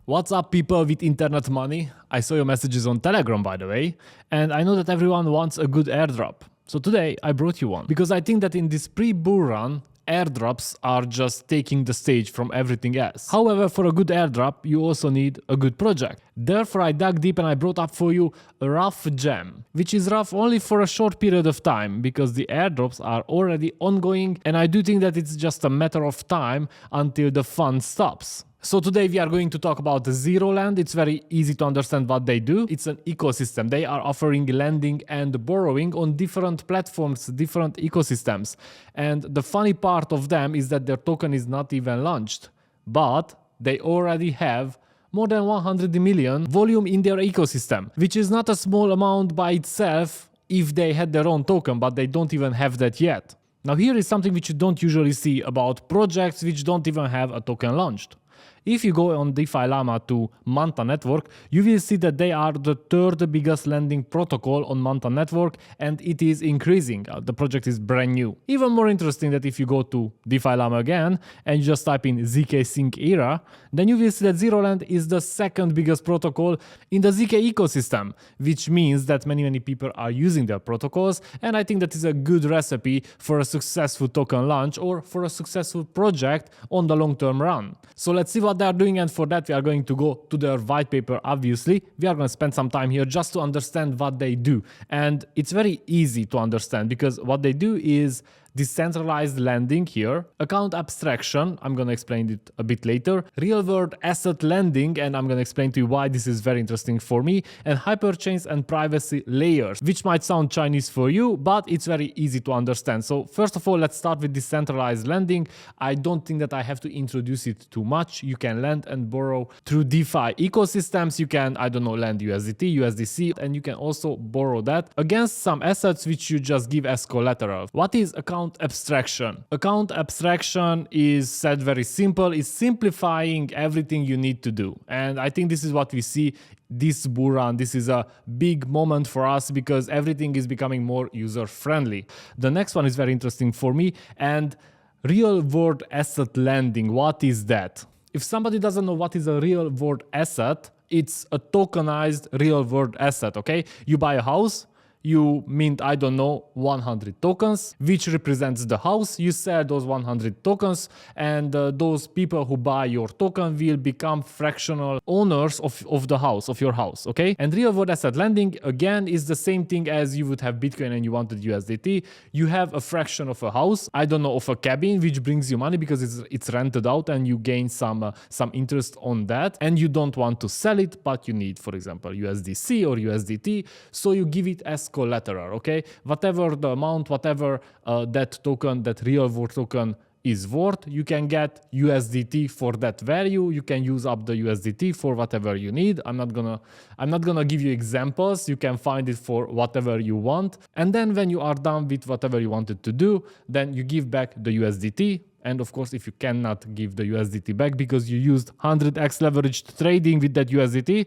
What's up, people with internet money? I saw your messages on Telegram, by the way, and I know that everyone wants a good airdrop. So today I brought you one because I think that in this pre-bull run, airdrops are just taking the stage from everything else. However, for a good airdrop, you also need a good project. Therefore, I dug deep and I brought up for you a rough gem, which is rough only for a short period of time because the airdrops are already ongoing, and I do think that it's just a matter of time until the fun stops. So today we are going to talk about Zerolend. It's very easy to understand what they do. It's an ecosystem. They are offering lending and borrowing on different platforms, different ecosystems. And the funny part of them is that their token is not even launched, but they already have more than 100 million volume in their ecosystem, which is not a small amount by itself if they had their own token, but they don't even have that yet. Now here is something which you don't usually see about projects which don't even have a token launched. If you go on DeFi Llama to Manta network, you will see that they are the third biggest lending protocol on Manta network, and it is increasing. The project is brand new. Even more interesting that if you go to DeFi Llama again and you just type in zksync era, then you will see that Zerolend is the second biggest protocol in the ZK ecosystem, which means that many people are using their protocols, and I think that is a good recipe for a successful token launch or for a successful project on the long-term run. So let's see what they are doing, and for that we are going to go to their white paper. Obviously, we are going to spend some time here just to understand what they do, and it's very easy to understand because what they do is decentralized lending here, account abstraction, I'm going to explain it a bit later, real world asset lending, and I'm going to explain to you why this is very interesting for me, and hyperchains and privacy layers, which might sound Chinese for you, but it's very easy to understand. So first of all, let's start with decentralized lending. I don't think that I have to introduce it too much. You can lend and borrow through DeFi ecosystems. You can, I don't know, lend USDT, USDC, and you can also borrow that against some assets which you just give as collateral. What is account abstraction? Account abstraction is said very simple. It's simplifying everything you need to do. And I think this is what we see this bull run. This is a big moment for us because everything is becoming more user-friendly. The next one is very interesting for me. And real-world asset lending, what is that? If somebody doesn't know what is a real-world asset, it's a tokenized real-world asset, okay? You buy a house, you mint, I don't know, 100 tokens, which represents the house. You sell those 100 tokens, and those people who buy your token will become fractional owners of the house, of your house, okay? And real world asset lending, again, is the same thing as you would have Bitcoin and you wanted USDT. You have a fraction of a house, I don't know, of a cabin, which brings you money because it's rented out and you gain some interest on that. And you don't want to sell it, but you need, for example, USDC or USDT, so you give it as collateral, okay? Whatever the amount, whatever that token, that real world token is worth, you can get USDT for that value. You can use up the USDT for whatever you need. I'm not gonna give you examples. You can find it for whatever you want. And then when you are done with whatever you wanted to do, then you give back the USDT. And of course, if you cannot give the USDT back because you used 100x leveraged trading with that USDT,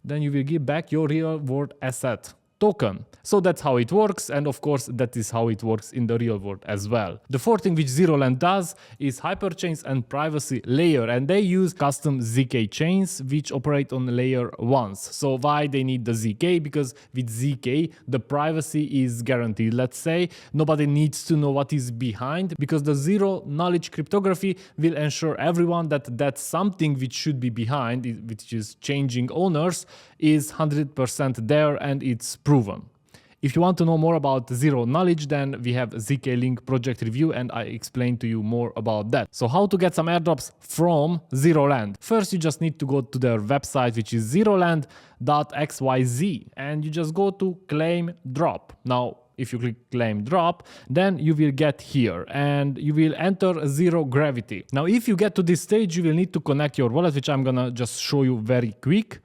then you will give back your real world asset token. So that's how it works, and of course that is how it works in the real world as well. The fourth thing which Zerolend does is hyperchains and privacy layer, and they use custom ZK chains which operate on layer 1s. So why they need the ZK? Because with ZK the privacy is guaranteed. Let's say nobody needs to know what is behind, because the zero knowledge cryptography will ensure everyone that something which should be behind, which is changing owners, is 100% there and it's proven. If you want to know more about zero knowledge, then we have zk-link project review and I explain to you more about that. So how to get some airdrops from Zerolend? First, you just need to go to their website, which is zerolend.xyz, and you just go to claim drop. Now, if you click claim drop, then you will get here and you will enter zero gravity. Now, if you get to this stage, you will need to connect your wallet, which I'm gonna just show you very quick.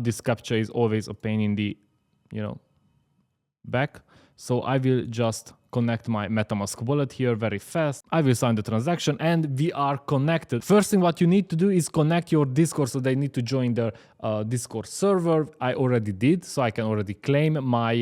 This captcha is always a pain in the, back. So I will just connect my MetaMask wallet here very fast. I will sign the transaction and we are connected. First thing what you need to do is connect your Discord, so they need to join their Discord server. I already did, so I can already claim my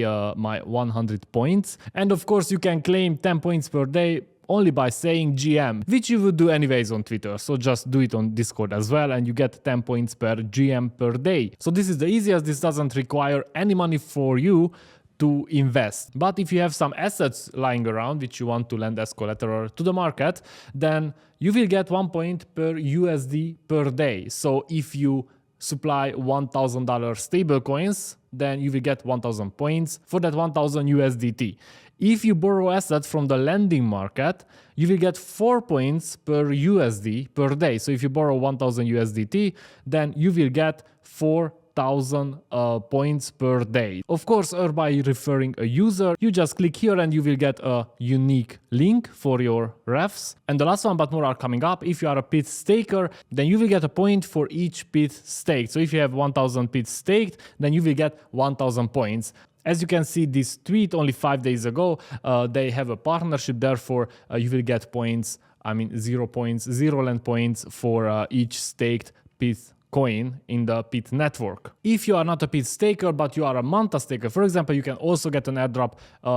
100 points. And of course you can claim 10 points per day only by saying GM, which you would do anyways on Twitter. So just do it on Discord as well and you get 10 points per GM per day. So this is the easiest. This doesn't require any money for you to invest. But if you have some assets lying around which you want to lend as collateral to the market, then you will get 1 point per USD per day. So if you supply $1,000 stable coins, then you will get 1,000 points for that 1,000 USDT. If you borrow assets from the lending market, you will get 4 points per USD per day. So if you borrow 1,000 USDT, then you will get 4,000 points per day. Of course, or by referring a user, you just click here and you will get a unique link for your refs. And the last one, but more are coming up. If you are a PIT staker, then you will get a point for each PIT staked. So if you have 1,000 PIT staked, then you will get 1,000 points. As you can see, this tweet only 5 days ago, they have a partnership. Therefore, you will get points, 0 points, Zerolend points for each staked PIT coin in the PIT network. If you are not a PIT staker, but you are a manta staker, for example, you can also get an airdrop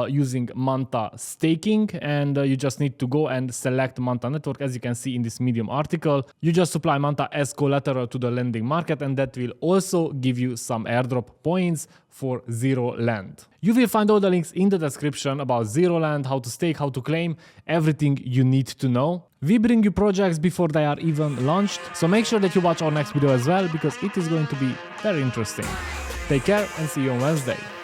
using manta staking, and you just need to go and select manta network. As you can see in this Medium article, you just supply manta as collateral to the lending market, and that will also give you some airdrop points for Zerolend. You will find all the links in the description about Zerolend, how to stake, how to claim, everything you need to know. We bring you projects before they are even launched, so make sure that you watch our next video as well, because it is going to be very interesting. Take care and see you on Wednesday.